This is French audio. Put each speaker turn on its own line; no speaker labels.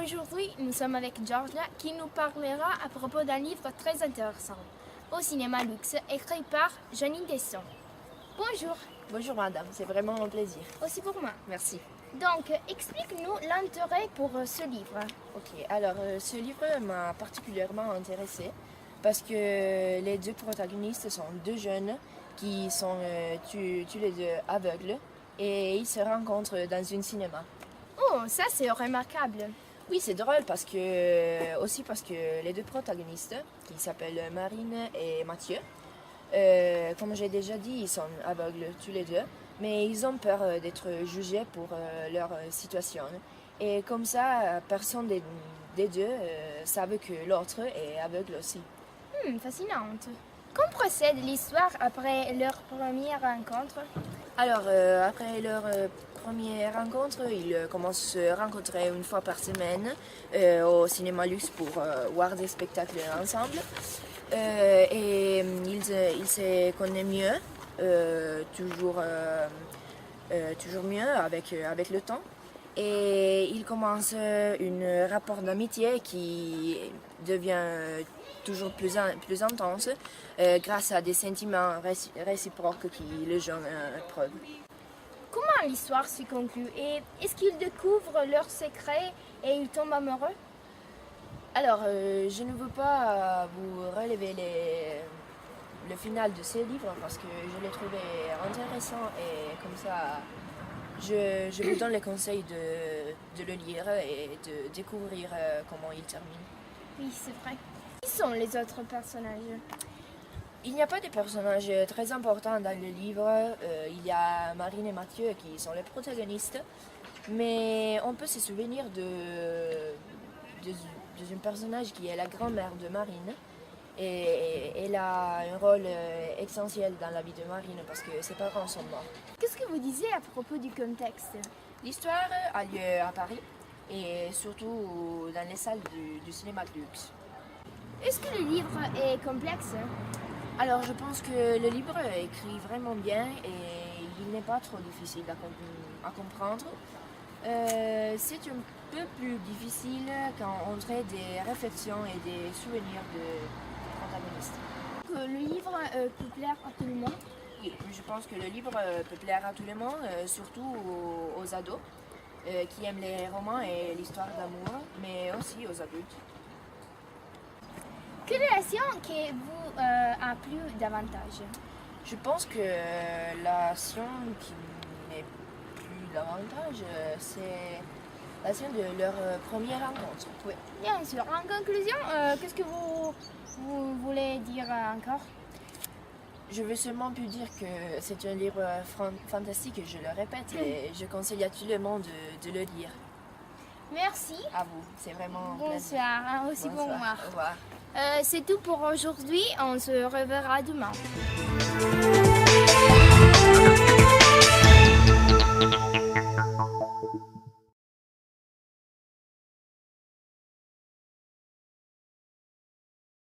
Aujourd'hui, nous sommes avec Georgia qui nous parlera à propos d'un livre très intéressant, Au cinéma luxe, écrit par Janine Desson. Bonjour.
Bonjour madame, c'est vraiment un plaisir.
Aussi pour moi.
Merci.
Donc, explique-nous l'intérêt pour ce livre.
Ok, alors ce livre m'a particulièrement intéressée parce que les deux protagonistes sont deux jeunes qui sont tous les deux aveugles et ils se rencontrent dans un cinéma.
Oh, ça c'est remarquable.
Oui, c'est drôle parce que les deux protagonistes, qui s'appellent Marine et Mathieu, comme j'ai déjà dit, ils sont aveugles tous les deux, mais ils ont peur d'être jugés pour leur situation. Et comme ça, personne des deux savent que l'autre est aveugle aussi.
Fascinante. Comment procède l'histoire après leur première rencontre?
Alors, après leur première rencontre, ils commencent à se rencontrer une fois par semaine au cinéma luxe pour voir des spectacles ensemble. Et ils se connaissent mieux, toujours mieux avec le temps. Et ils commencent un rapport d'amitié qui devient toujours plus intense grâce à des sentiments réciproques qui les jeunes éprouvent.
Comment l'histoire se conclut et est-ce qu'ils découvrent leurs secrets et ils tombent amoureux?
Alors, je ne veux pas vous relever le final de ce livre parce que je l'ai trouvé intéressant et comme ça, je vous donne le conseil de le lire et de découvrir comment il termine.
Oui, c'est vrai. Qui sont les autres personnages?
Il n'y a pas de personnages très importants dans le livre. Il y a Marine et Mathieu qui sont les protagonistes, mais on peut se souvenir d'un personnage qui est la grand-mère de Marine. Et elle a un rôle essentiel dans la vie de Marine parce que ses parents sont morts.
Qu'est-ce que vous disiez à propos du contexte?
L'histoire a lieu à Paris et surtout dans les salles du cinéma de luxe.
Est-ce que le livre est complexe?
Alors je pense que le livre est écrit vraiment bien et il n'est pas trop difficile à comprendre. C'est un peu plus difficile quand on traite des réflexions et des souvenirs des protagonistes.
Que le livre peut plaire à tout le monde?
Oui, je pense que le livre peut plaire à tout le monde, surtout aux ados qui aiment les romans et l'histoire d'amour, mais aussi aux adultes.
Quelle relation qui vous a plu davantage?
Je pense que la scène qui m'est plu davantage, c'est la scène de leur première rencontre. Oui.
Bien sûr. En conclusion, qu'est-ce que vous voulez dire encore?
Je veux seulement plus dire que c'est un livre fantastique, je le répète, et je conseille à tout le monde de le lire.
Merci.
À vous, c'est vraiment un plaisir.
Bonsoir, aussi
Bonsoir.
pour moi.
Au revoir.
C'est tout pour aujourd'hui, on se reverra demain.